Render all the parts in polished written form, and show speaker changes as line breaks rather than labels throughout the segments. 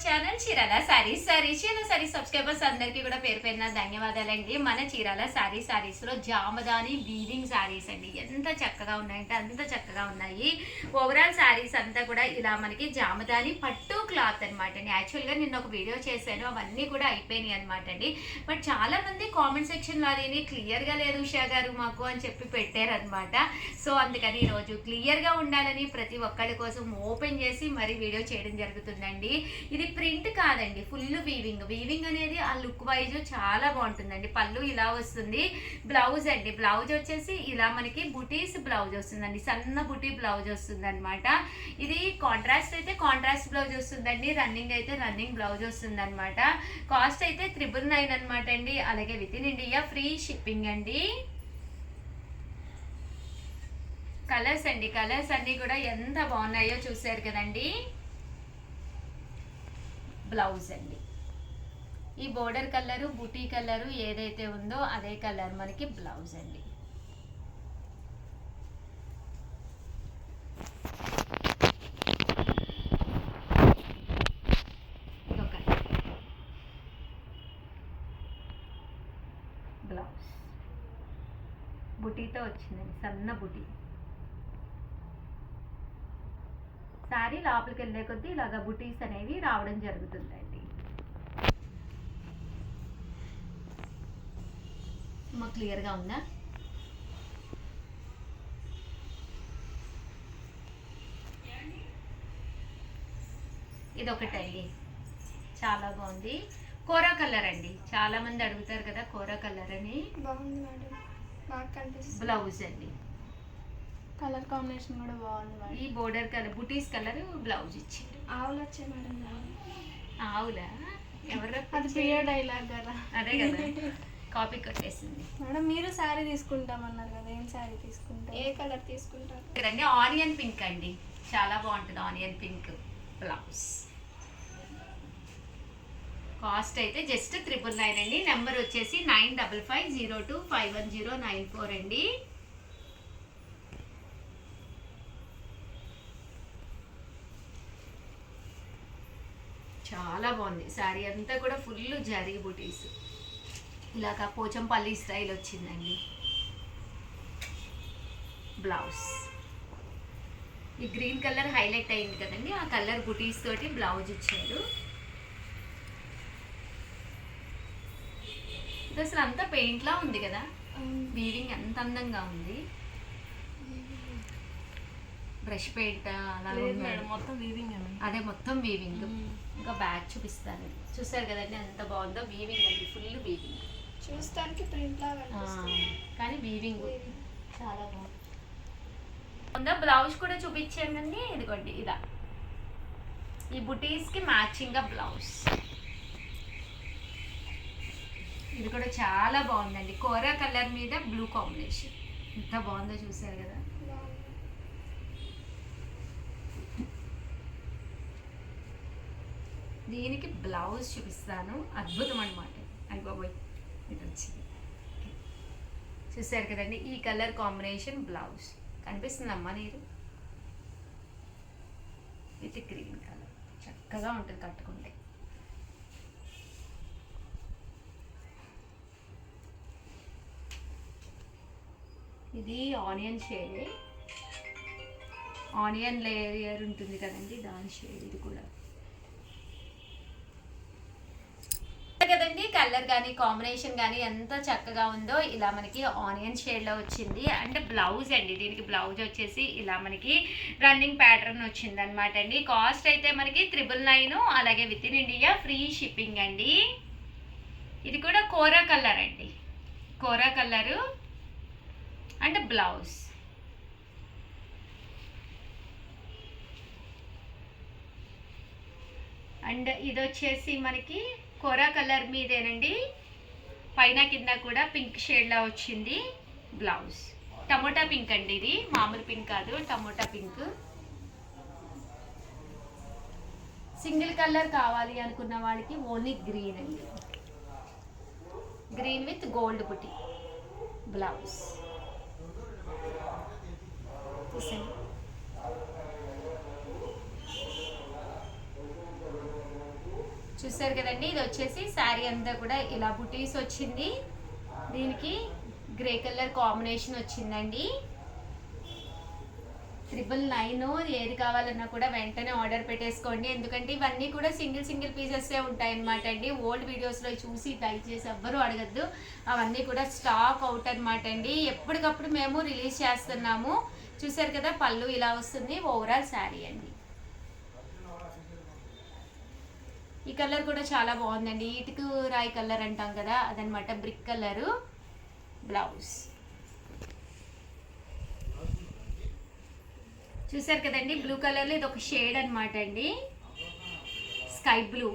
Channel Chirala saris subscribers అందరికీ కూడా పేరు పేరున ధన్యవాదాలండి. మన చీరాల సారీస్ లో జామదాని వీవింగ్ సారీస్ అండి. ఎంత చక్కగా ఉన్నాయంటే అంత చక్కగా ఉన్నాయి. ఓవరాల్ సారీస్ అంతా కూడా ఇలా మనకి జామదాని పట్టు క్లాత్ అనమాట అండి. యాక్చువల్గా నిన్న ఒక వీడియో చేశాను, అవన్నీ కూడా అయిపోయినాయి అనమాట అండి. బట్ చాలా మంది కామెంట్ సెక్షన్లో అది క్లియర్గా లేదు ఉషా గారు మాకు అని చెప్పి పెట్టారనమాట. సో అందుకని ఈరోజు క్లియర్గా ఉండాలని ప్రతి ఒక్కరి కోసం ఓపెన్ చేసి మరి వీడియో చేయడం జరుగుతుందండి. ఇది ప్రింట్ కాదండి, ఫుల్ వీవింగ్ అనేది ఆ లుక్ వైజ్ చాలా బాగుంటుందండి. పళ్ళు ఇలా వస్తుంది. బ్లౌజ్ అండి, బ్లౌజ్ వచ్చేసి ఇలా మనకి బుటీస్ బ్లౌజ్ వస్తుందండి, సన్న బుటీ బ్లౌజ్ వస్తుంది అనమాట. ఇది కాంట్రాస్ట్ అయితే కాంట్రాస్ట్ బ్లౌజ్ వస్తుందండి, రన్నింగ్ అయితే రన్నింగ్ బ్లౌజ్ వస్తుంది అనమాట. కాస్ట్ అయితే 999 అనమాట అండి. అలాగే with in India free shipping అండి. కలర్స్ అండి, కలర్స్ అన్నీ కూడా ఎంత బాగున్నాయో చూసారు కదండి. బ్లౌజ్ అండి, ఈ బోర్డర్ కలరు బుటీ కలరు ఏదైతే ఉందో అదే కలర్ మనకి బ్లౌజ్ అండి. బ్లౌజ్ బుటీతో వచ్చిందండి, సన్న బుటీ. శారీ లోపలికి వెళ్ళే కొద్దీ ఇలాగ బుటీస్ అనేవి రావడం జరుగుతుందండి. మాకు క్లియర్గా ఉందా? ఇది ఒకటండి, చాలా బాగుంది. కోరా కలర్ అండి, చాలా మంది అడుగుతారు కదా కోరా కలర్ అని.
బాగుంది మేడం, బాగా కనిపిస్తుంది.
బ్లౌజ్ అండి,
కలర్ కాంబినేషన్ కూడా బాగుంది మేడం.
ఈ బోర్డర్ కలర్ బుటీస్ కలర్ బ్లౌజ్ ఇచ్చారు.
ఆవులు వచ్చాయి మేడం.
ఆవులా? ఎవరు?
అది ప్రియ డైలాగ్ కదా.
అదే కదా, కాపీ కొట్టేసింది
మేడం. మీరు శారీ తీసుకుంటామన్నారు కదా, ఏం శారీ తీసుకుంటారు? ఏ కలర్ తీసుకుంటారు?
రండి, ఆనియన్ పింక్ అండి, చాలా బాగుంటుంది ఆనియన్ పింక్ బ్లౌజ్. కాస్ట్ అయితే జస్ట్ 999 అండి. నెంబర్ వచ్చేసి 9550251094 అండి. చాలా బాగుంది శారీ అంతా కూడా, ఫుల్ జరీ బుటీస్, ఇలాగా పోచంపల్లి స్టైల్ వచ్చిందండి. బ్లౌజ్ ఈ గ్రీన్ కలర్ హైలైట్ అయింది కదండి, ఆ కలర్ బుటీస్ తోటి బ్లౌజ్ ఇచ్చారు. ఇది అసలు అంతా పెయింట్లా ఉంది కదా, వీవింగ్ ఎంత అందంగా ఉంది. బ్రష్ పెయింట్ అలా
మొత్తం వీవింగ్.
అదే మొత్తం వీవింగ్. ఇంకా బ్యాక్ చూపిస్తాను, చూసారు కదండి ఎంత బాగుందో. వీవింగ్ అండి, ఫుల్ వీవింగ్.
చూస్తానికి ప్రింట్ లాగా
కానీ వీవింగ్ చాలా బాగుంది. బ్లౌజ్ కూడా చూపించానండి, ఇదిగోండి ఇలా ఈ బుటీస్కి మ్యాచింగ్గా బ్లౌజ్. ఇది కూడా చాలా బాగుందండి, కోరా కలర్ మీద బ్లూ కాంబినేషన్, ఎంత బాగుందో చూసారు కదా. దీనికి బ్లౌజ్ చూపిస్తాను, అద్భుతం అనమాట. అయిపోయి ఇది వచ్చింది, చూసారు కదండి. ఈ కలర్ కాంబినేషన్ బ్లౌజ్ కనిపిస్తుందమ్మా నీరు, ఇది గ్రీన్ కలర్, చక్కగా ఉంటుంది కట్టుకుంటే. ఇది ఆనియన్ షేడ్, ఆనియన్ లేయర్ ఉంటుంది కదండి, దాని షేడ్ ఇది కూడా కదండి. కలర్ కానీ కాంబినేషన్ కానీ ఎంత చక్కగా ఉందో. ఇలా మనకి ఆనియన్ షేడ్లో వచ్చింది. అండ్ బ్లౌజ్ అండి, దీనికి బ్లౌజ్ వచ్చేసి ఇలా మనకి రన్నింగ్ ప్యాటర్న్ వచ్చింది అనమాట అండి. కాస్ట్ అయితే మనకి 999, అలాగే with in India free shipping అండి. ఇది కూడా కోరా కలర్ అండి, కోరా కలరు అండ్ బ్లౌజ్. అండ్ ఇది వచ్చేసి మనకి కోరా కలర్ మీదేనండి, పైన కింద కూడా పింక్ షేడ్లా వచ్చింది బ్లౌజ్. టమోటా పింక్ అండి, ఇది మామూలు పింక్ కాదు, టమోటా పింక్. సింగిల్ కలర్ కావాలి అనుకున్న వాళ్ళకి ఓన్లీ గ్రీన్ అండి, green with gold buti blouse. చూస్తారు కదండి, ఇది వచ్చేసి శారీ అంతా కూడా ఇలా బుటీస్ వచ్చింది. దీనికి గ్రే కలర్ కాంబినేషన్ వచ్చిందండి. 999 ఏది కావాలన్నా కూడా వెంటనే ఆర్డర్ పెట్టేసుకోండి. ఎందుకంటే ఇవన్నీ కూడా సింగిల్ పీసెస్సే ఉంటాయి అన్నమాట అండి. ఓల్డ్ వీడియోస్లో చూసి దయచేసి ఎవ్వరూ అడగద్దు, అవన్నీ కూడా స్టాక్ అవుట్ అనమాట అండి. ఎప్పటికప్పుడు మేము రిలీజ్ చేస్తున్నాము. చూసారు కదా, పళ్ళు ఇలా వస్తుంది. ఓవరాల్ శారీ అండి. ఈ కలర్ కూడా చాలా బాగుందండి. ఇటుకు రాయి కలర్ అంటాం కదా, అదనమాట. Brick colour. బ్లౌజ్ చూసారు కదండి, బ్లూ కలర్లో ఇది ఒక షేడ్ అనమాట అండి, స్కై బ్లూ.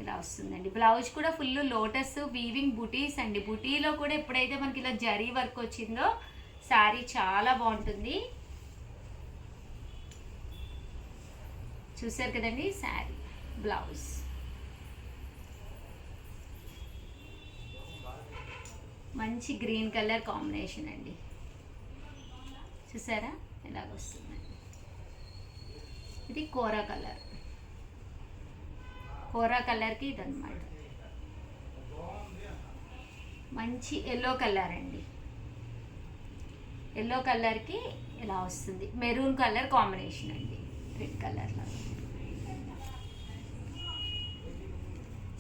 ఇలా వస్తుందండి. బ్లౌజ్ కూడా ఫుల్ లోటస్ వీవింగ్ బుటీస్ అండి. బుటీలో కూడా ఎప్పుడైతే మనకి ఇలా జరీ వర్క్ వచ్చిందో శారీ చాలా బాగుంటుంది. చూసారు కదండి శారీ. బ్లౌజ్ మంచి గ్రీన్ కలర్ కాంబినేషన్ అండి. చూసారా ఇలాగ వస్తుందండి. ఇది కోరా కలర్. కోరా కలర్కి ఇదన్నమాట. మంచి ఎల్లో కలర్ అండి. ఎల్లో కలర్కి ఇలా వస్తుంది. మెరూన్ కలర్ కాంబినేషన్ అండి, రెడ్ కలర్లో.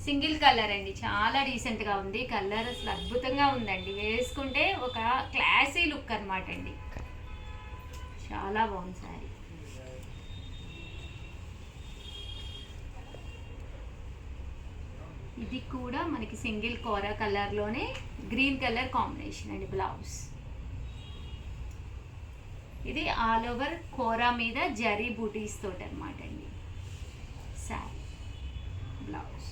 సింగిల్ కలర్ అండి, చాలా డీసెంట్గా ఉంది కలర్. అసలు అద్భుతంగా ఉందండి. వేసుకుంటే ఒక క్లాసీ లుక్ అనమాట అండి. చాలా బాగుంది శారీ. ఇది కూడా మనకి సింగిల్ కోరా కలర్లోనే గ్రీన్ కలర్ కాంబినేషన్ అండి. బ్లౌజ్ ఇది ఆల్ ఓవర్ కోరా మీద జరీ బూటీస్ తోటి అనమాట అండి శారీ. బ్లౌజ్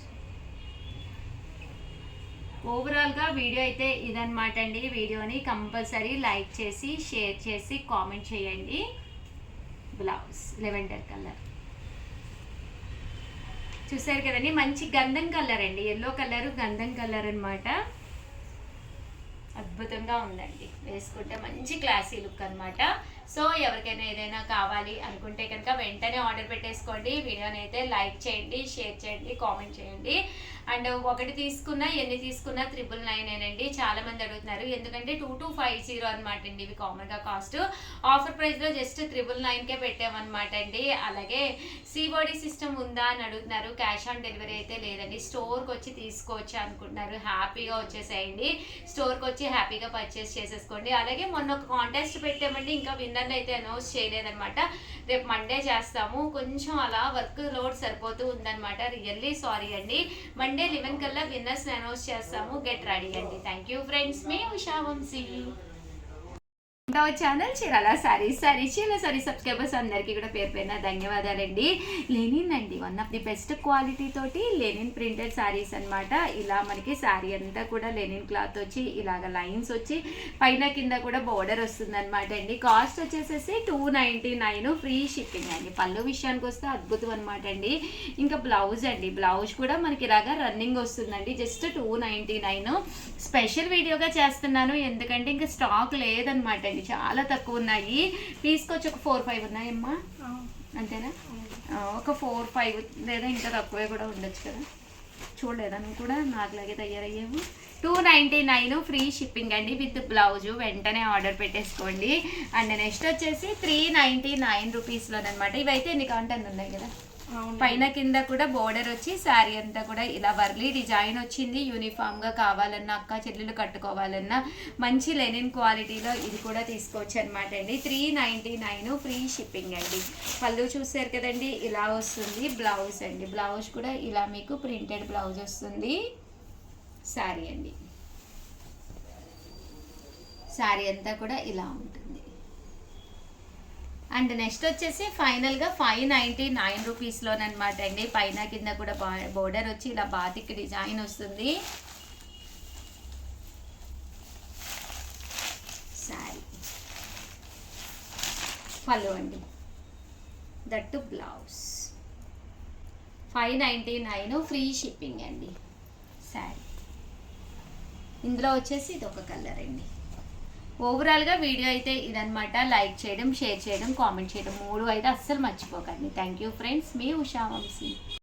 ఓవరాల్గా వీడియో అయితే ఇదన్నమాట అండి. వీడియోని కంపల్సరీ లైక్ చేసి షేర్ చేసి కామెంట్ చేయండి. బ్లౌజ్ లెవెండర్ కలర్ చూసారు కదండి, మంచి గంధం కలర్ అండి. ఎల్లో కలర్ గంధం కలర్ అనమాట. అద్భుతంగా ఉందండి. వేసుకుంటే మంచి క్లాసీ లుక్ అనమాట. సో ఎవరికైనా ఏదైనా కావాలి అనుకుంటే కనుక వెంటనే ఆర్డర్ పెట్టేసుకోండి. వీడియోని అయితే లైక్ చేయండి, షేర్ చేయండి, కామెంట్ చేయండి. అండ్ ఒకటి తీసుకున్నా ఎన్ని తీసుకున్నా 999 అండి. చాలా మంది అడుగుతున్నారు, ఎందుకంటే 2250 అనమాట అండి ఇవి కామన్గా కాస్ట్. ఆఫర్ ప్రైస్లో జస్ట్ 999కే పెట్టామన్నమాట అండి. అలాగే సిఓడి సిస్టమ్ ఉందా అని అడుగుతున్నారు. క్యాష్ ఆన్ డెలివరీ అయితే లేదండి. స్టోర్కి వచ్చి తీసుకోవచ్చు అనుకుంటున్నారు, హ్యాపీగా వచ్చేసేయండి. స్టోర్కి వచ్చి హ్యాపీగా పర్చేస్ చేసేసుకోండి. అలాగే మొన్న ఒక కాంటెస్ట్ పెట్టామండి, ఇంకా విన్నర్ని అయితే అనౌన్స్ చేయలేదన్నమాట. రేపు మండే చేస్తాము. కొంచెం అలా వర్క్ లోడ్ సరిపోతూ ఉందన్నమాట. రియల్లీ సారీ అండి. మండే 11 కల్లా విన్నర్స్ అనౌన్స్ చేస్తాము. గెట్ రెడీ అండి. Thank you friends. మీ ఉషా వంశీ. ఛానల్ చీరాల సారీస్ చీరాల సారీ సబ్స్క్రైబర్స్ అందరికీ కూడా పేరు పేరున ధన్యవాదాలండి. లెనిన్ అండి, one of the best quality తోటి లెనిన్ ప్రింటెడ్ సారీస్ అనమాట. ఇలా మనకి సారీ అంతా కూడా లెనిన్ క్లాత్ వచ్చి ఇలాగ లైన్స్ వచ్చి పైన కింద కూడా బోర్డర్ వస్తుంది అనమాట అండి. కాస్ట్ వచ్చేసేసి 299, ఫ్రీ షిప్పింగ్ అండి. పళ్ళు విషయానికి వస్తే అద్భుతం అనమాట అండి. ఇంకా బ్లౌజ్ అండి, బ్లౌజ్ కూడా మనకి ఇలాగా రన్నింగ్ వస్తుందండి. జస్ట్ 299. స్పెషల్ వీడియోగా చేస్తున్నాను ఎందుకంటే ఇంకా స్టాక్ లేదనమాట అండి, చాలా తక్కువ ఉన్నాయి. తీసుకొచ్చి ఒక 4-5 ఉన్నాయమ్మా, అంతేనా? ఒక 4-5 లేదా ఇంకా తక్కువే కూడా ఉండొచ్చు కదా. చూడలేదా నువ్వు కూడా? నాకులాగే తయారయ్యావు. 299 ఫ్రీ షిప్పింగ్ అండి విత్ బ్లౌజ్. వెంటనే ఆర్డర్ పెట్టేసుకోండి. అండ్ నెక్స్ట్ వచ్చేసి 399 రూపీస్లోనమాట. ఇవైతే ఎన్ని కాంటెంట్ ఉన్నాయి కదా. పైన కింద కూడా బోర్డర్ వచ్చి శారీ అంతా కూడా ఇలా వర్లీ డిజైన్ వచ్చింది. యూనిఫామ్గా కావాలన్నా, అక్క చెల్లెలు కట్టుకోవాలన్నా మంచి లెనిన్ క్వాలిటీలో ఇది కూడా తీసుకోవచ్చు అనమాట అండి. 399 ఫ్రీ షిప్పింగ్ అండి. పళ్ళు చూసారు కదండి, ఇలా వస్తుంది. బ్లౌజ్ అండి, బ్లౌజ్ కూడా ఇలా మీకు ప్రింటెడ్ బ్లౌజ్ వస్తుంది. శారీ అండి, శారీ అంతా కూడా ఇలా ఉంటుంది. అండ్ నెక్స్ట్ వచ్చేసి ఫైనల్గా 599 రూపీస్లోనమాట అండి. పైన కింద కూడా బోర్డర్ వచ్చి ఇలా బాతిక్ డిజైన్ వస్తుంది. శారీ పళ్ళు అండి, దట్టు బ్లౌజ్. 599 ఫ్రీ షిప్పింగ్ అండి. శారీ ఇందులో వచ్చేసి ఇది ఒక కలర్ అండి, ఓవరాల్గా వీడియో అయితే ఇదనమాట. లైక్ చేయడం, షేర్ చేయడం, కామెంట్ చేయడం 3 అయితే అస్సలు మర్చిపోకండి. థ్యాంక్ యూ ఫ్రెండ్స్, మీ ఉషా వంశీ.